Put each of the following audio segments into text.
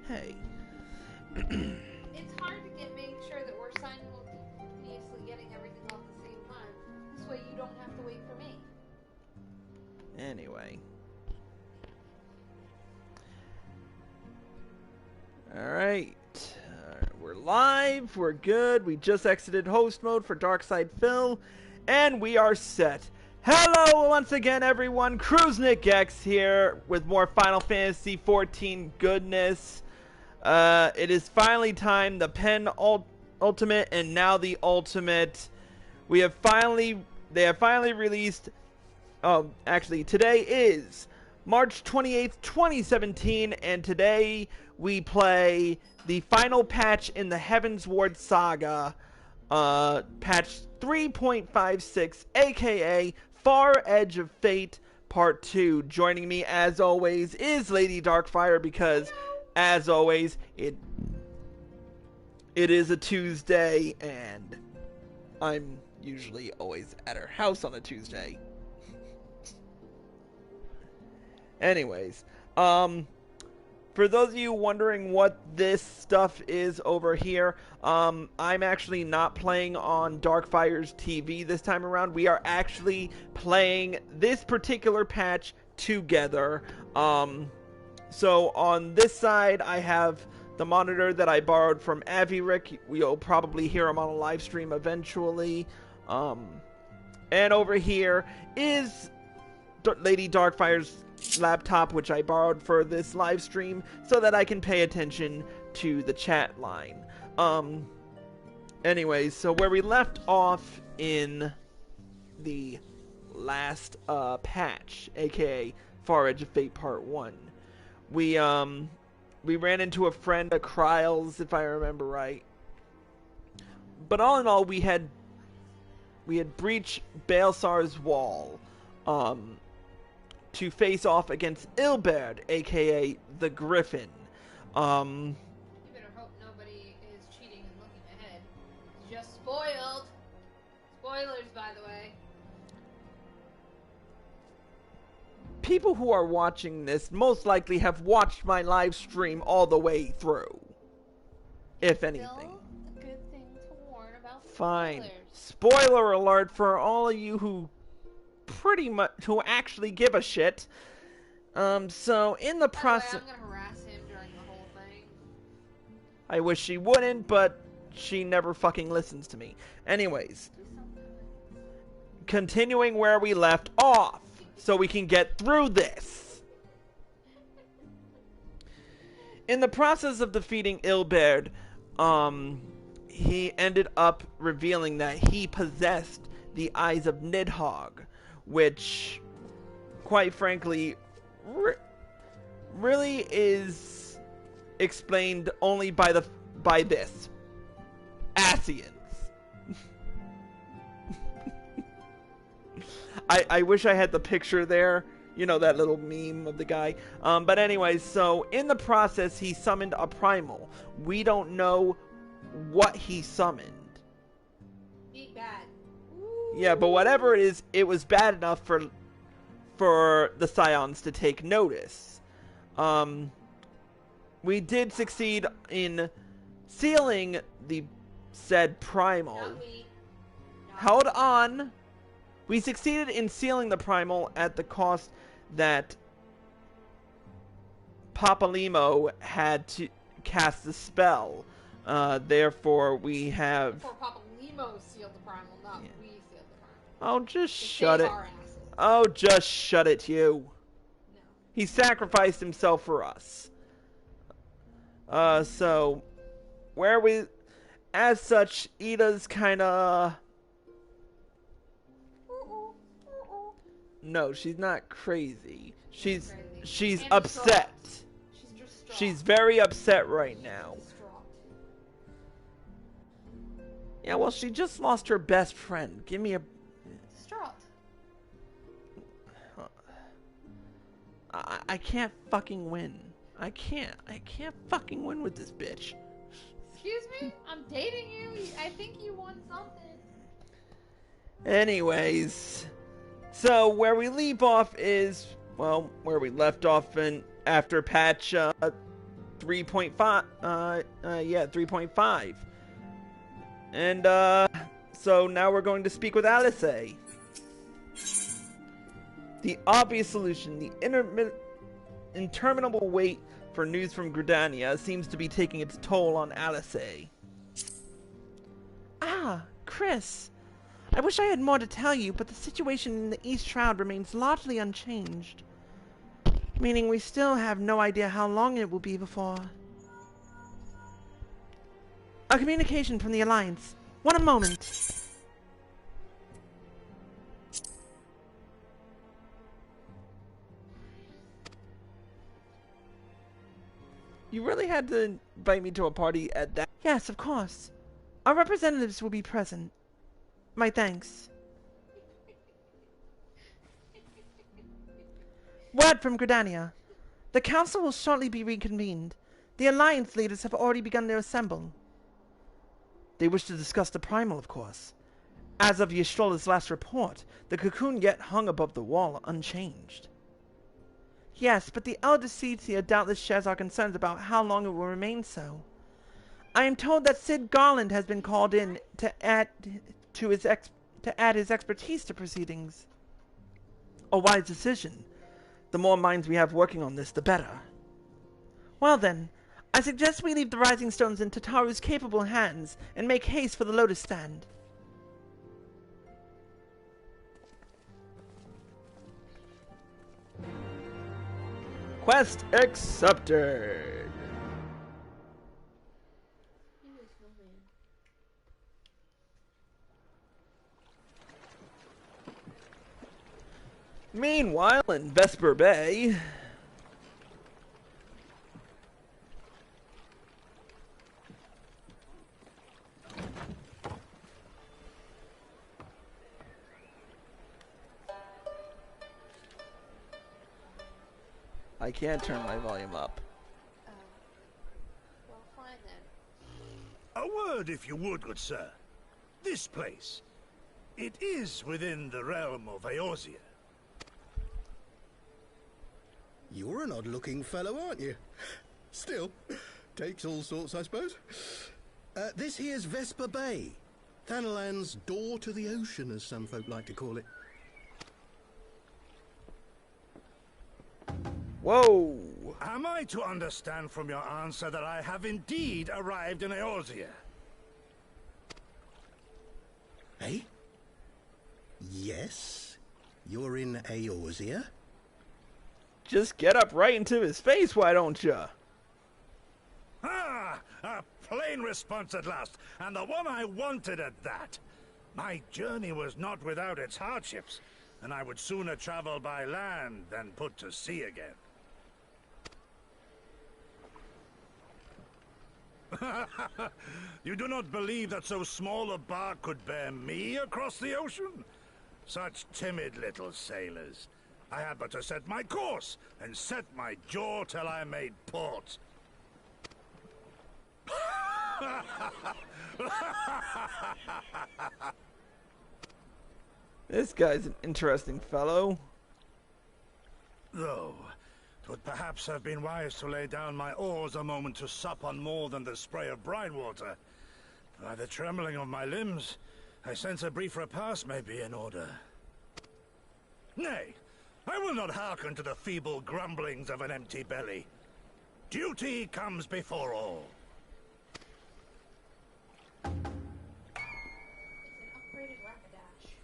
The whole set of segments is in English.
Hey. It's hard to make sure that we're simultaneously getting everything off at the same time. This way you don't have to wait for me. Anyway. Alright. We're live. We're good. We just exited host mode for Darkside Phil. And we are set. Hello once again, everyone. Cruisnick X here with more Final Fantasy XIV goodness. It is finally time. The pen ultimate and now the ultimate. They have finally released. Oh, actually, today is March 28th, 2017, and today we play the final patch in the Heavensward saga, patch 3.56, aka Far Edge of Fate Part 2. Joining me, as always, is Lady Darkfire, because, as always, it is a Tuesday, and I'm usually always at her house on a Tuesday. Anyways, for those of you wondering what this stuff is over here, I'm actually not playing on Darkfire's TV this time around. We are actually playing this particular patch together. So on this side, I have the monitor that I borrowed from Avirik. You'll probably hear him on a live stream eventually. And over here is Lady Darkfire's laptop, which I borrowed for this live stream so that I can pay attention to the chat line. Anyways, so where we left off in the last patch, aka Far Edge of Fate Part 1, we ran into a friend, a Kryles, if I remember right. But all in all, we had breached Baelsar's wall to face off against Ilberd, aka the Griffin. You better hope nobody is cheating and looking ahead. Just spoiled. Spoilers, by the way. People who are watching this most likely have watched my live stream all the way through. If anything. Still a good thing to warn about spoilers. Fine. Spoiler alert for all of you who who actually give a shit. So in the process, I'm gonna harass him during the whole thing. I wish she wouldn't, but she never fucking listens to me. Anyways, continuing where we left off, so we can get through this. In the process of defeating Ilberd, he ended up revealing that he possessed the eyes of Nidhogg, which, quite frankly, really is explained only by this. Asians. I wish I had the picture there. You know, that little meme of the guy. But anyways, so in the process, he summoned a primal. We don't know what he summoned. Be bad. Yeah, but whatever it is, it was bad enough for the Scions to take notice. We did succeed in sealing the said primal. Hold on. We succeeded in sealing the primal at the cost that Papalimo had to cast the spell. Therefore, we have... Before Papalimo sealed the primal, not we sealed the primal. Oh, just shut it. Our asses. Oh, just shut it, you. No. He sacrificed himself for us. So, where we... As such, Ida's kinda... No, she's not crazy. She's upset. She's distraught. She's very upset right now. Yeah, well, she just lost her best friend. Give me a... Distraught. I can't fucking win. I can't fucking win with this bitch. Excuse me? I'm dating you. I think you want something. Anyways, so where we leave off is, well, where we left off after patch 3.5. Yeah, 3.5. And so now we're going to speak with Eorzea. The obvious solution, the interminable wait for news from Gridania seems to be taking its toll on Eorzea. Ah, Chris. I wish I had more to tell you, but the situation in the East Shroud remains largely unchanged. Meaning we still have no idea how long it will be before... A communication from the Alliance. One moment. You really had to invite me to a party at that? Yes, of course. Our representatives will be present. My thanks. Word from Gridania. The Council will shortly be reconvened. The Alliance leaders have already begun to assemble. They wish to discuss the Primal, of course. As of Ystrola's last report, the cocoon yet hung above the wall unchanged. Yes, but the Elder Cetia doubtless shares our concerns about how long it will remain so. I am told that Sid Garland has been called in to add his expertise to proceedings. A wise decision. The more minds we have working on this, the better. Well then, I suggest we leave the Rising Stones in Tataru's capable hands and make haste for the Lotus Stand. Quest accepted. Meanwhile, in Vesper Bay... I can't turn my volume up. Well, fine then. A word, if you would, good sir. This place, it is within the realm of Eorzea. You're an odd-looking fellow, aren't you? Still, takes all sorts, I suppose. This here's Vesper Bay. Thanalan's door to the ocean, as some folk like to call it. Whoa! Am I to understand from your answer that I have indeed arrived in Eorzea? Eh? Yes? You're in Eorzea? Just get up right into his face, why don't ya? Ah! A plain response at last, and the one I wanted at that. My journey was not without its hardships, and I would sooner travel by land than put to sea again. You do not believe that so small a bark could bear me across the ocean? Such timid little sailors. I had but to set my course, and set my jaw till I made port. This guy's an interesting fellow. Though, 'twould perhaps have been wise to lay down my oars a moment to sup on more than the spray of brine water. By the trembling of my limbs, I sense a brief repast may be in order. Nay, I will not hearken to the feeble grumblings of an empty belly. Duty comes before all. It's an upgraded Rapidash.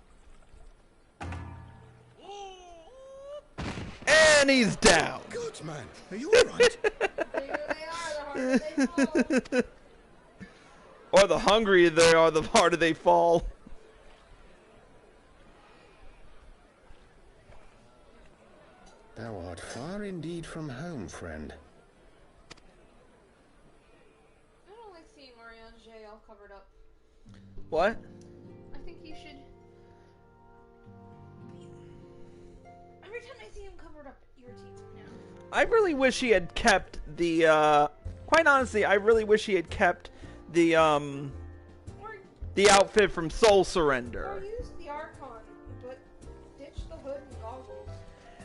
And he's down! Good man, are you alright? The bigger they are, the harder they fall. Or the hungrier they are, the harder they fall. Thou art far indeed from home, friend. I don't like seeing Eorzea all covered up. What? I think you should... Every time I see him covered up, it irritates me now. I really wish he had kept the, quite honestly, I really wish he had kept the outfit from Soul Surrender. Or use the Archon, but ditch the hood and goggles.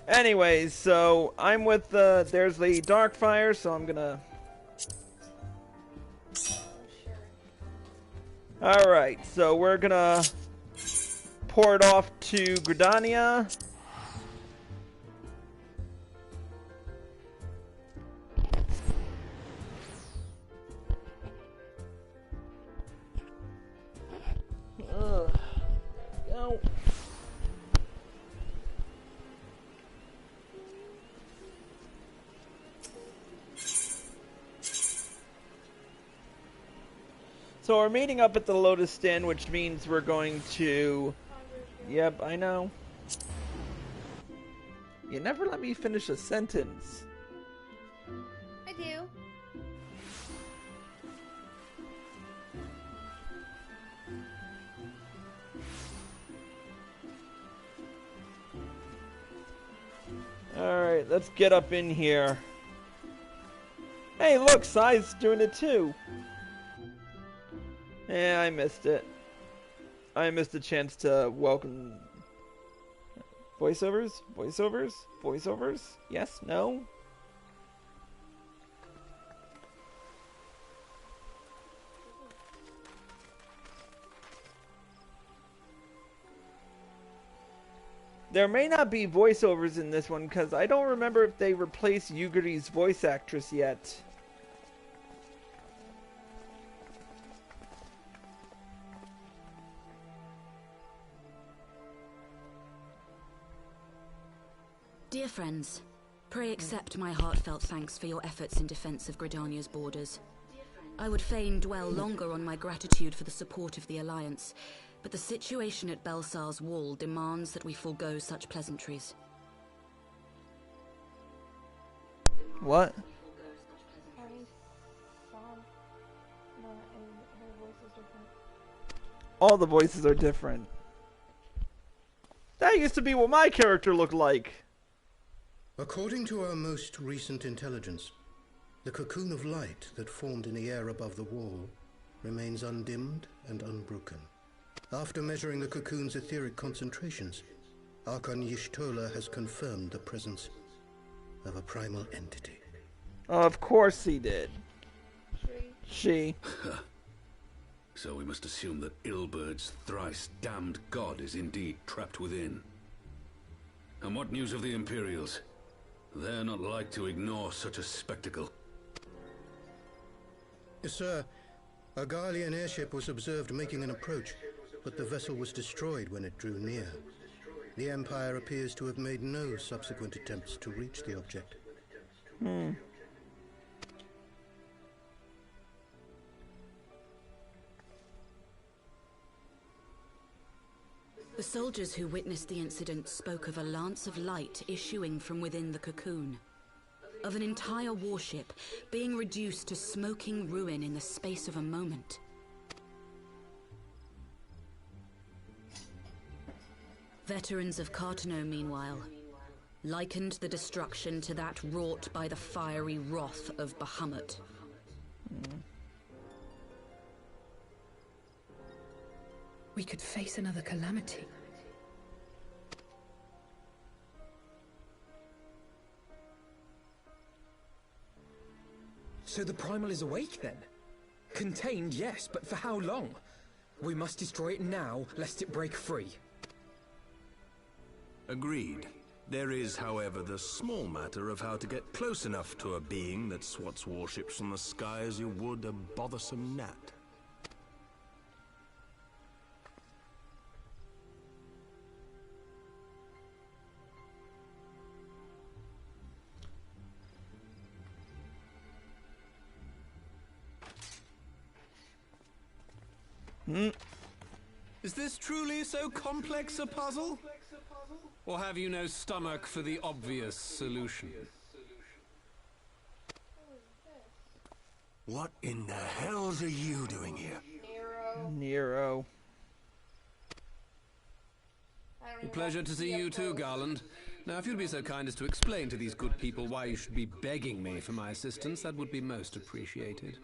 Anyways, so I'm with, there's the Darkfire, so I'm gonna Alright, so we're gonna pour it off to Gridania. Go. So we're meeting up at the Lotus Stand, which means we're going to... Yep, I know. You never let me finish a sentence. I do. Alright, let's get up in here. Hey, look, Sai's doing it too. Yeah, I missed it. I missed the chance to welcome... Voiceovers? Voiceovers? Voiceovers? Yes? No? There may not be voiceovers in this one, because I don't remember if they replaced Yuguri's voice actress yet. Dear friends, pray accept my heartfelt thanks for your efforts in defense of Gridania's borders. I would fain dwell longer on my gratitude for the support of the Alliance, but the situation at Belsar's Wall demands that we forego such pleasantries. What? All the voices are different. That used to be what my character looked like. According to our most recent intelligence, the cocoon of light that formed in the air above the wall remains undimmed and unbroken. After measuring the cocoon's etheric concentrations, Archon Y'shtola has confirmed the presence of a primal entity. Of course he did. She. So we must assume that Ilbert's thrice damned god is indeed trapped within. And what news of the Imperials? They're not like to ignore such a spectacle. Sir, a Garlean airship was observed making an approach, but the vessel was destroyed when it drew near. The Empire appears to have made no subsequent attempts to reach the object. The soldiers who witnessed the incident spoke of a lance of light issuing from within the cocoon. Of an entire warship being reduced to smoking ruin in the space of a moment. Veterans of Cartano, meanwhile, likened the destruction to that wrought by the fiery wrath of Bahamut. We could face another calamity. So the Primal is awake then? Contained, yes, but for how long? We must destroy it now, lest it break free. Agreed. There is, however, the small matter of how to get close enough to a being that swats warships from the sky as you would a bothersome gnat. Is this truly so complex a puzzle? Or have you no stomach for the obvious solution? What in the hells are you doing here? Nero. A pleasure to see you too, Garland. Now, if you'd be so kind as to explain to these good people why you should be begging me for my assistance, that would be most appreciated.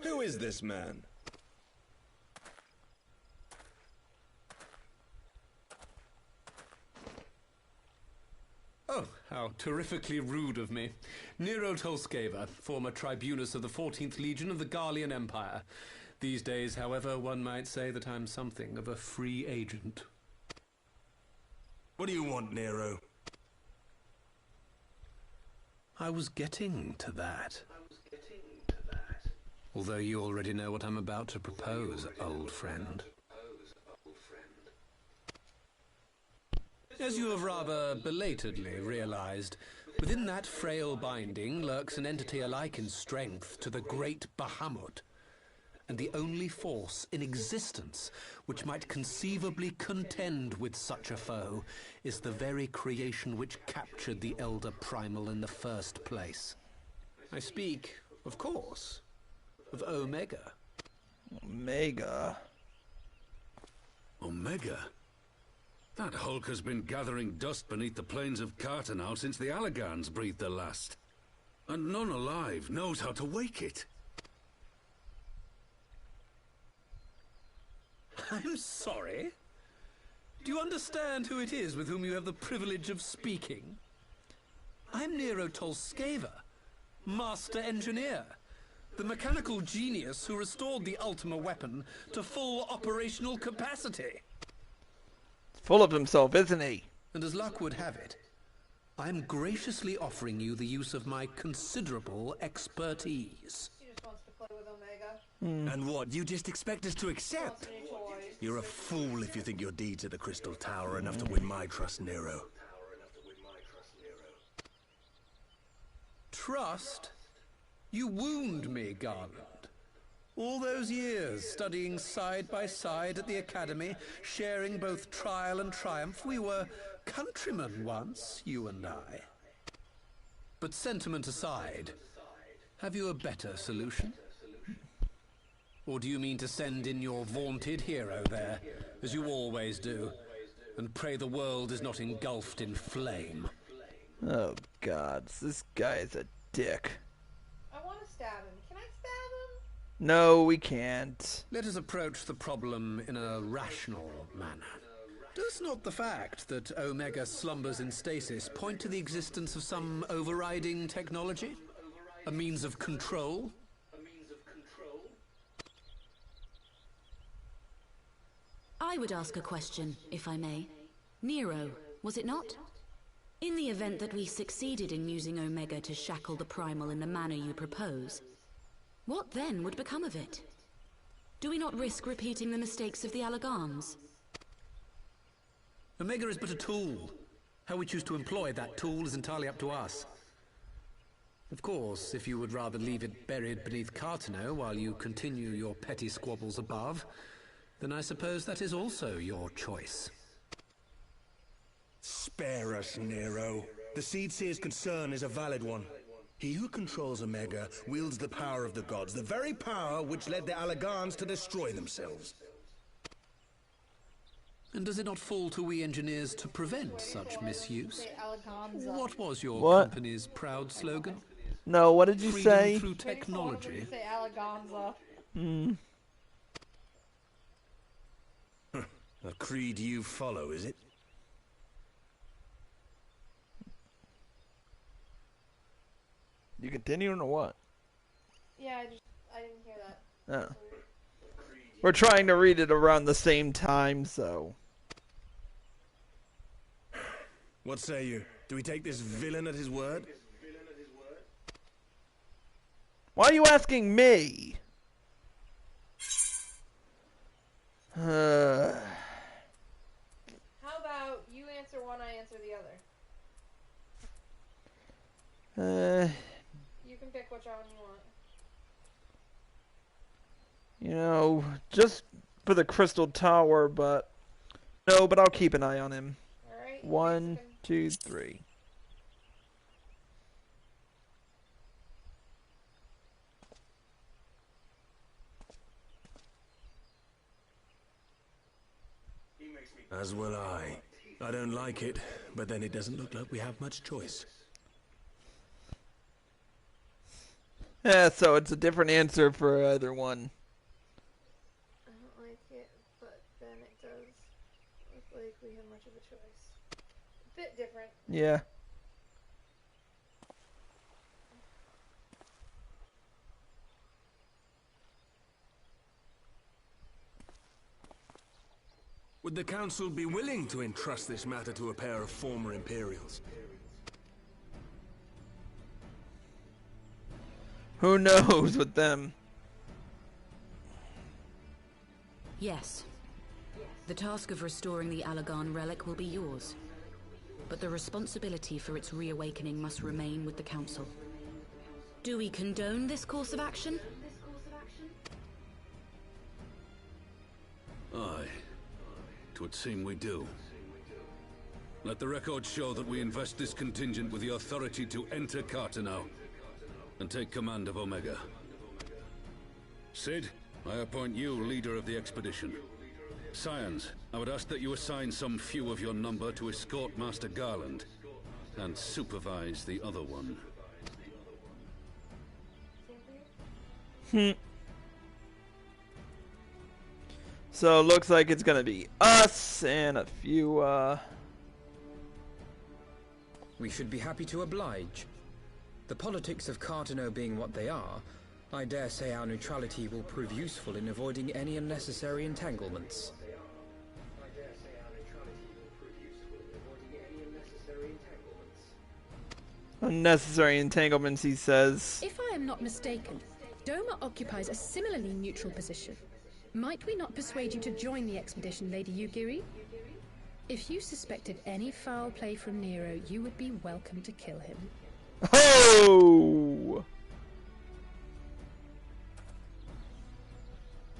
Who is this man? How terrifically rude of me. Nero Tolskeva, former tribunus of the 14th Legion of the Garlean Empire. These days, however, one might say that I'm something of a free agent. What do you want, Nero? I was getting to that. Although you already know what I'm about to propose, old friend. As you have rather belatedly realized, within that frail binding lurks an entity alike in strength to the great Bahamut, and the only force in existence which might conceivably contend with such a foe is the very creation which captured the Elder Primal in the first place. I speak, of course, of Omega. Omega? Omega? That hulk has been gathering dust beneath the plains of Cartanau since the Allagans breathed their last. And none alive knows how to wake it. I'm sorry? Do you understand who it is with whom you have the privilege of speaking? I'm Nero Tolskeva, Master Engineer, the mechanical genius who restored the Ultima weapon to full operational capacity. Full of himself, isn't he? And as luck would have it, I'm graciously offering you the use of my considerable expertise. She just wants to play with Omega. And what, you just expect us to accept? You're a fool if you think your deeds at the Crystal Tower are enough to win my trust, Nero. Trust? You wound me, Garland. All those years studying side by side at the Academy, sharing both trial and triumph, we were countrymen once, you and I. But sentiment aside, have you a better solution? Or do you mean to send in your vaunted hero there, as you always do, and pray the world is not engulfed in flame? Oh, God. This guy is a dick. I want to stab him. Can I stab him? No, we can't. Let us approach the problem in a rational manner. Does not the fact that Omega slumbers in stasis point to the existence of some overriding technology? A means of control? I would ask a question, if I may. Nero, was it not? In the event that we succeeded in using Omega to shackle the Primal in the manner you propose, what then would become of it? Do we not risk repeating the mistakes of the Allagans? Omega is but a tool. How we choose to employ that tool is entirely up to us. Of course, if you would rather leave it buried beneath Cartanau while you continue your petty squabbles above, then I suppose that is also your choice. Spare us, Nero. The Seedseer's concern is a valid one. He who controls Omega wields the power of the gods, the very power which led the Allagans to destroy themselves. And does it not fall to we engineers to prevent such misuse? What was your company's proud slogan? No, what did you Freedom say? Through technology. Say Alleganza. A creed you follow, is it? You continuing or what? Yeah, I didn't hear that. Oh. We're trying to read it around the same time, so. What say you? Do we take this villain at his word? Why are you asking me? How about you answer one, I answer the other? You can pick which one you want. You know, just for the Crystal Tower, but no, but I'll keep an eye on him. Alright. 1, 2, 3. As will I. I don't like it, but then it doesn't look like we have much choice. Yeah, so it's a different answer for either one. I don't like it, but then it does look like we have much of a choice. A bit different. Yeah. Would the Council be willing to entrust this matter to a pair of former Imperials? Who knows with them? Yes. The task of restoring the Allagan relic will be yours. But the responsibility for its reawakening must remain with the Council. Do we condone this course of action? Aye. 'Twould seem we do. Let the record show that we invest this contingent with the authority to enter Carteneau and take command of Omega. Sid, I appoint you leader of the expedition. Scions, I would ask that you assign some few of your number to escort Master Garland and supervise the other one. So it looks like it's gonna be us and a few, We should be happy to oblige. The politics of Carteneau being what they are, I dare say our neutrality will prove useful in avoiding any unnecessary entanglements. unnecessary entanglements, he says. If I am not mistaken, Doma occupies a similarly neutral position. Might we not persuade you to join the expedition, Lady Yugiri? If you suspected any foul play from Nero, you would be welcome to kill him. Oh!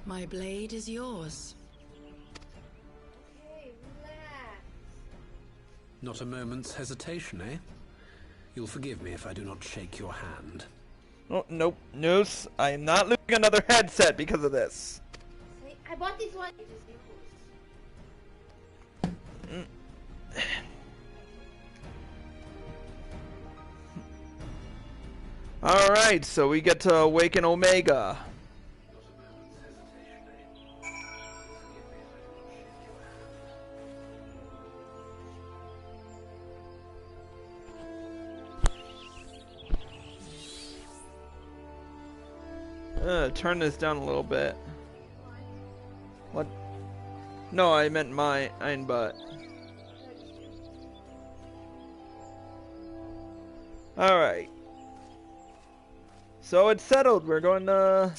My blade is yours. Okay, relax. Not a moment's hesitation, eh? You'll forgive me if I do not shake your hand. Oh, nope. Noose, I am not losing another headset because of this. I bought this one. Alright, so we get to awaken Omega. Turn this down a little bit. What? No, I meant mine, but. Alright. So it's settled. We're going to.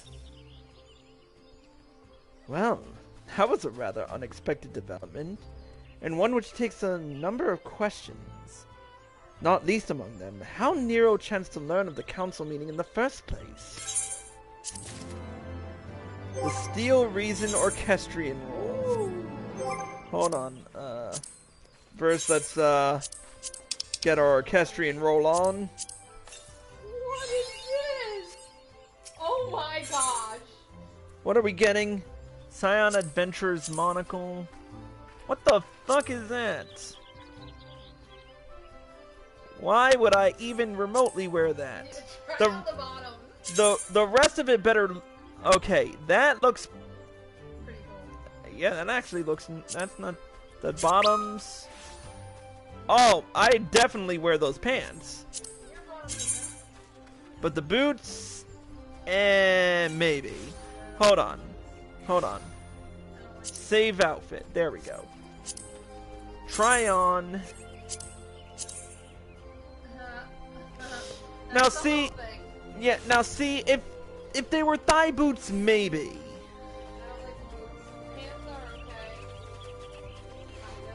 Well, that was a rather unexpected development, and one which takes a number of questions. Not least among them, how Nero chanced to learn of the council meeting in the first place. The Steel Reason Orchestrion rules. Hold on. First, let's get our Orchestrion roll on. What is this? Oh my gosh. What are we getting? Scion Adventures Monocle. What the fuck is that? Why would I even remotely wear that? The rest of it better. Okay, that looks pretty cool. Yeah, that actually looks. That's not the bottoms. Oh, I definitely wear those pants. But the boots, maybe. Hold on. Save outfit. There we go. Try on. Now see, yeah. Now see if they were thigh boots, maybe.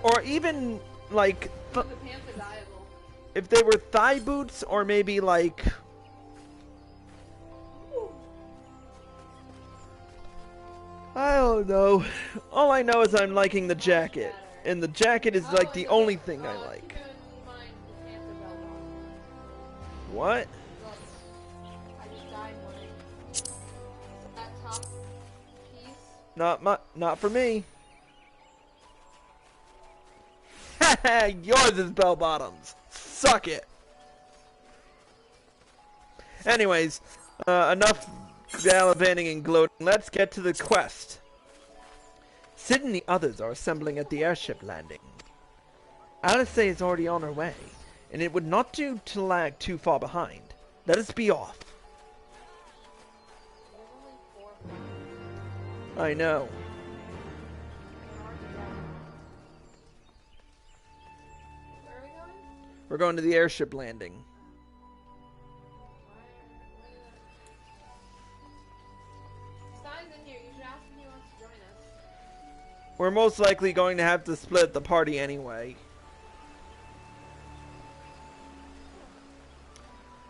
Or even like if they were thigh boots, or maybe like. I don't know. All I know is I'm liking the jacket, and the jacket is like the only thing I like. What? Not for me. Yours is bell bottoms. Suck it. Anyways, enough gallivanting and gloating. Let's get to the quest. Sid and the others are assembling at the airship landing. Alice is already on her way, and it would not do to lag too far behind. Let us be off. I know. We're going to the airship landing. Steins in here. You should ask if he wants to join us. We're most likely going to have to split the party anyway.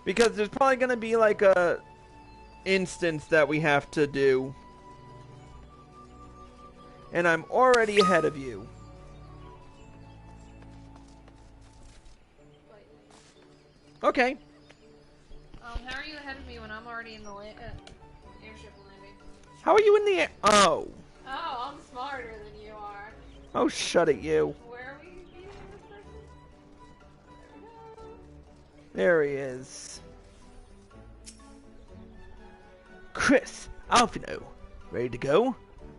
Because there's probably going to be like a instance that we have to do. And I'm already ahead of you. Okay. How are you ahead of me when I'm already in the airship landing? How are you in the air? Oh. Oh, I'm smarter than you are. Oh, shut it, you. Where are we meeting this person? There he is. Chris, Alfino, ready to go?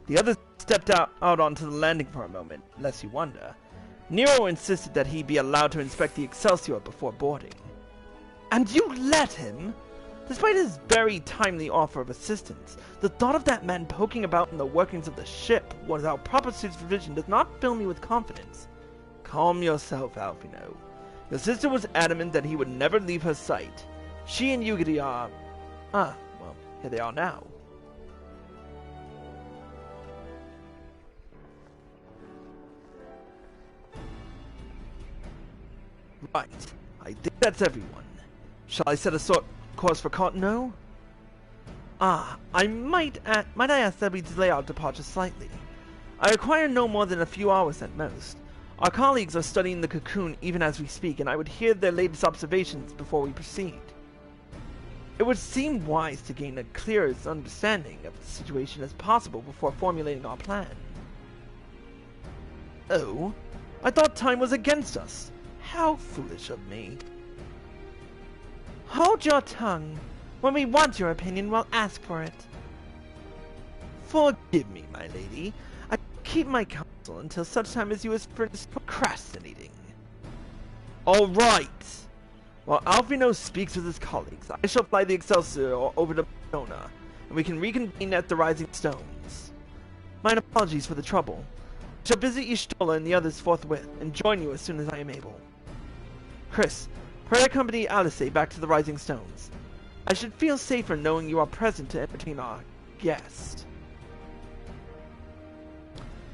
The others stepped out onto the landing for a moment, lest you wonder. Nero insisted that he be allowed to inspect the Excelsior before boarding. And you let him? Despite his very timely offer of assistance, the thought of that man poking about in the workings of the ship without proper supervision does not fill me with confidence. Calm yourself, Alfino. Your sister was adamant that he would never leave her sight. She and Yugiri are... well, here they are now. Right. I think that's everyone. Shall I set a course for Cotonou? I might I ask that we delay our departure slightly. I require no more than a few hours at most. Our colleagues are studying the cocoon even as we speak, and I would hear their latest observations before we proceed. It would seem wise to gain a clearest understanding of the situation as possible before formulating our plan. Oh, I thought time was against us. How foolish of me. Hold your tongue. When we want your opinion, we'll ask for it. Forgive me, my lady. I keep my counsel until such time as you is finished procrastinating. All right. While Alfino speaks with his colleagues, I shall fly the Excelsior over to Barcelona, and we can reconvene at the Rising Stones. My apologies for the trouble. I shall visit Ishtola and the others forthwith, and join you as soon as I am able. Chris, pray accompany Alice back to the Rising Stones. I should feel safer knowing you are present to entertain our guest.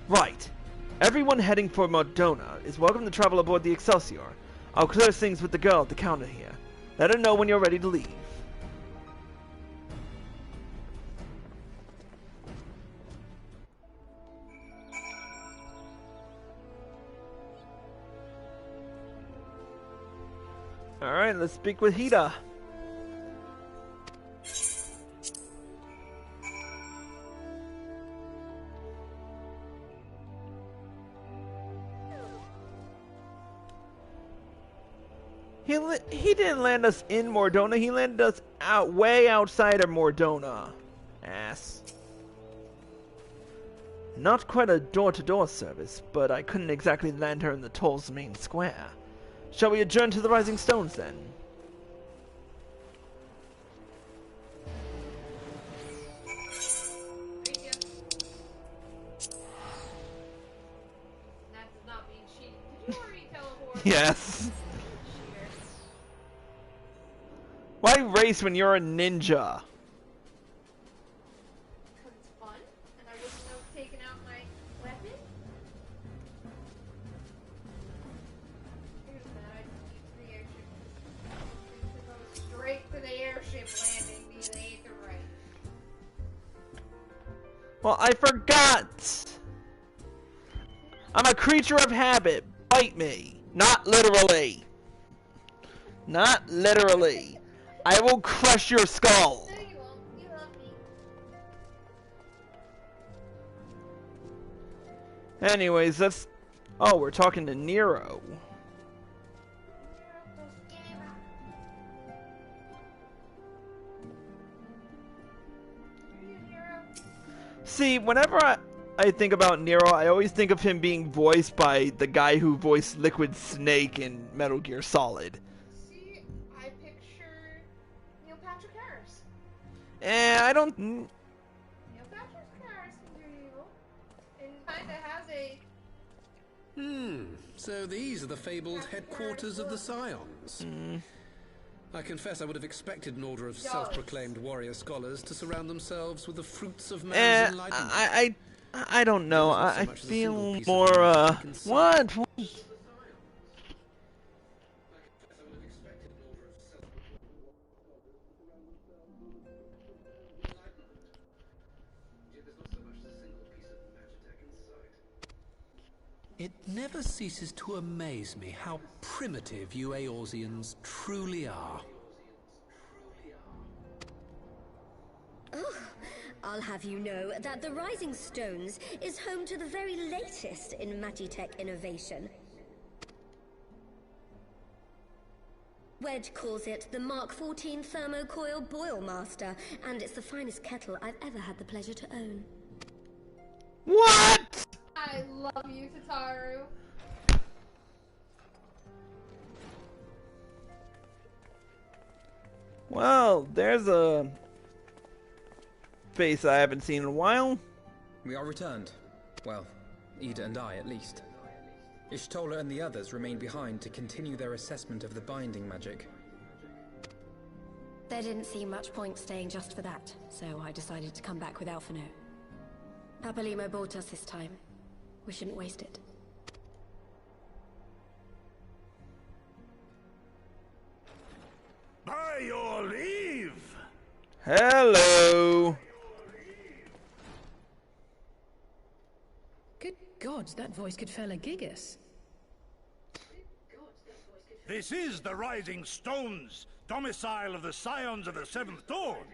Right. Everyone heading for Modona is welcome to travel aboard the Excelsior. I'll clear things with the girl at the counter here. Let her know when you're ready to leave. Alright, let's speak with Hida. He didn't land us in Mordona, he landed us way outside of Mordona. Ass. Not quite a door-to-door service, but I couldn't exactly land her in the toll's main square. Shall we adjourn to the Rising Stones, then? That does not mean cheating. Did you already teleport? Yes. Why race when you're a ninja? Because it's fun, and I wouldn't have taken out my weapon. Here's that. I need to the airship. To go straight to the airship landing. These ain't the right. Well, I forgot. I'm a creature of habit. Bite me. Not literally. Not literally. I will crush your skull. No, you won't. You love me. Anyways, that's... Oh, we're talking to Nero. See, whenever I think about Nero, I always think of him being voiced by the guy who voiced Liquid Snake in Metal Gear Solid. See, I picture Neil Patrick Harris. I don't... Neil Patrick Harris can do evil. And kinda has a So these are the fabled headquarters of the Scions. I confess I would have expected an order of self-proclaimed warrior scholars to surround themselves with the fruits of man's enlightenment. I don't know. I feel more, what? It never ceases to amaze me how primitive you Eorzeans truly are. Oh, I'll have you know that the Rising Stones is home to the very latest in Magitech innovation. Wedge calls it the Mark 14 Thermocoil Boil Master, and it's the finest kettle I've ever had the pleasure to own. What? I love you, Tataru. Well, there's a face I haven't seen in a while. We are returned. Well, Ida and I, at least. Ishtola and the others remain behind to continue their assessment of the binding magic. There didn't seem much point staying just for that, so I decided to come back with Alphino. Papalimo bought us this time. We shouldn't waste it. By your leave! Hello! Good God, that voice could fell a gigas. This is the Rising Stones, domicile of the Scions of the Seventh Dawn.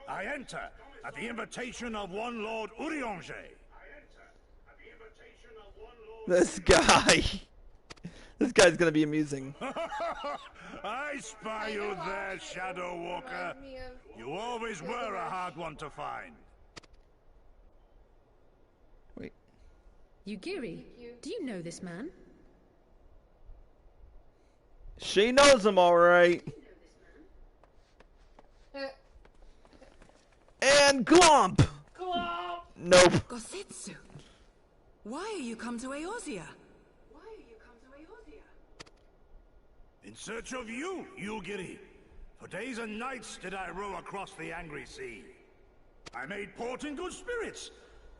I enter at the invitation of one Lord Eorzea. This guy. This guy's gonna be amusing. I spy you there, Shadow Walker. You always were a hard one to find. Wait. Yugiri, do you know this man? She knows him, alright. And glomp! Glomp! Nope. Gosetsu, why are you come to Eorzea? In search of you, Yugiri. For days and nights did I row across the angry sea. I made port in good spirits,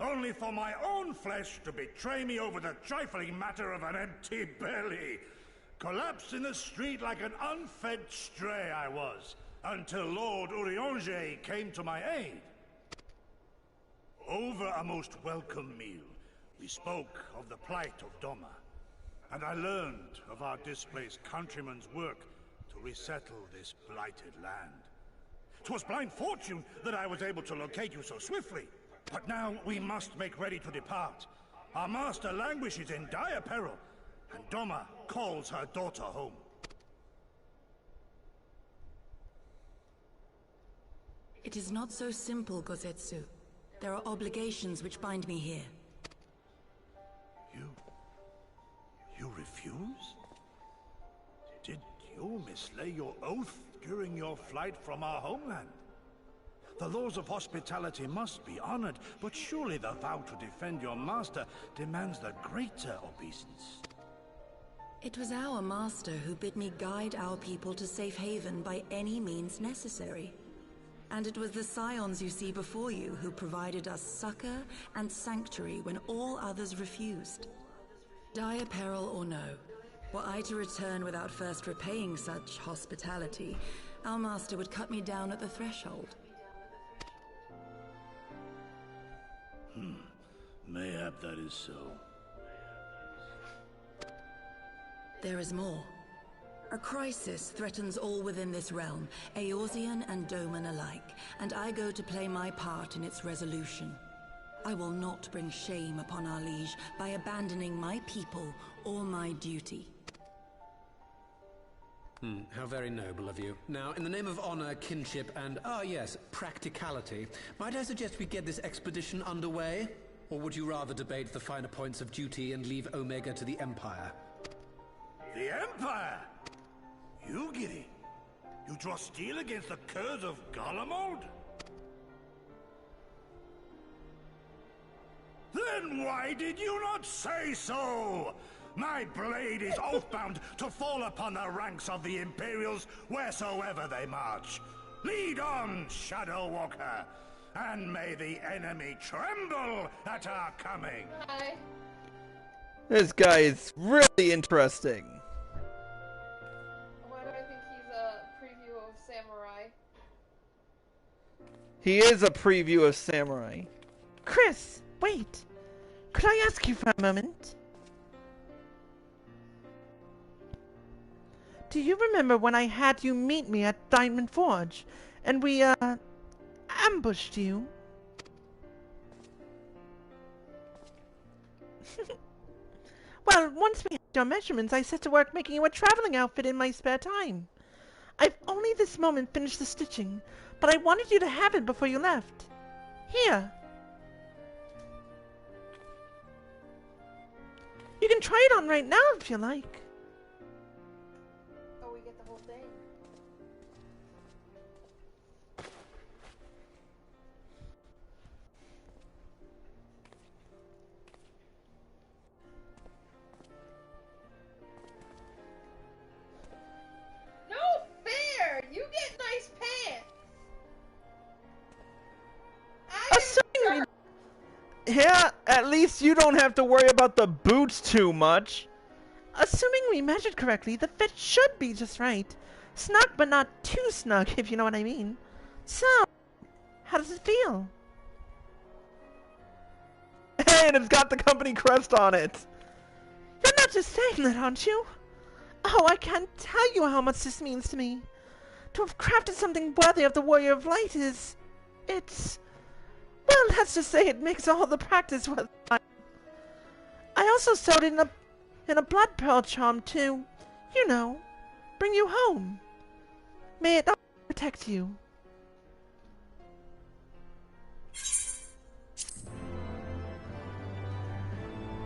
only for my own flesh to betray me over the trifling matter of an empty belly. Collapsed in the street like an unfed stray I was, until Lord Eorzea came to my aid. Over a most welcome meal, we spoke of the plight of Doma, and I learned of our displaced countrymen's work to resettle this blighted land. 'Twas blind fortune that I was able to locate you so swiftly, but now we must make ready to depart. Our master languishes in dire peril, and Doma calls her daughter home. It is not so simple, Gosetsu. There are obligations which bind me here. You refuse? Did you mislay your oath during your flight from our homeland? The laws of hospitality must be honored, but surely the vow to defend your master demands the greater obeisance. It was our master who bid me guide our people to safe haven by any means necessary. And it was the Scions you see before you who provided us succor and sanctuary when all others refused. Dire peril or no, were I to return without first repaying such hospitality, our master would cut me down at the threshold. Mayhap that is so. There is more. A crisis threatens all within this realm, Eorzean and Doman alike, and I go to play my part in its resolution. I will not bring shame upon our liege by abandoning my people or my duty. How very noble of you. Now, in the name of honor, kinship, and, yes, practicality, might I suggest we get this expedition underway? Or would you rather debate the finer points of duty and leave Omega to the Empire? The Empire? Yugiri, you draw steel against the curs of Garlemald? Then why did you not say so? My blade is oathbound to fall upon the ranks of the Imperials wheresoever they march. Lead on, Shadow Walker, and may the enemy tremble at our coming. Hi. This guy is really interesting. Why do I think he's a preview of Samurai? He is a preview of Samurai. Chris, wait. Could I ask you for a moment? Do you remember when I had you meet me at Diamond Forge, and we, ambushed you? Well, once we had your measurements, I set to work making you a traveling outfit in my spare time. I've only this moment finished the stitching, but I wanted you to have it before you left. Here. You can try it on right now if you like. Oh, we get the whole thing. No fair! You get nice pants! Assuming yeah, at least you don't have to worry about the boots too much. Assuming we measured correctly, the fit should be just right. Snug, but not too snug, if you know what I mean. So, how does it feel? Hey, and it's got the company crest on it. You're not just saying that, aren't you? Oh, I can't tell you how much this means to me. To have crafted something worthy of the Warrior of Light is... well, let's just say it makes all the practice worth it. I also sewed it in a blood pearl charm to, you know, bring you home. May it always protect you.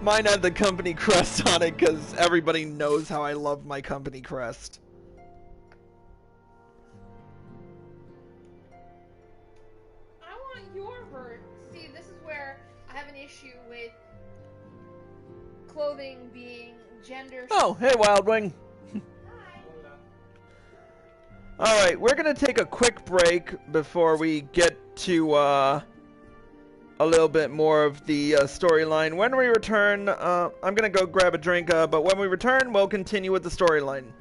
Mine had the company crest on it because everybody knows how I love my company crest. I want your version. See, this is where I have an issue with clothing being gender. Oh, hey, Wildwing. Alright, we're gonna take a quick break before we get to, a little bit more of the storyline. When we return, I'm gonna go grab a drink, but when we return, we'll continue with the storyline.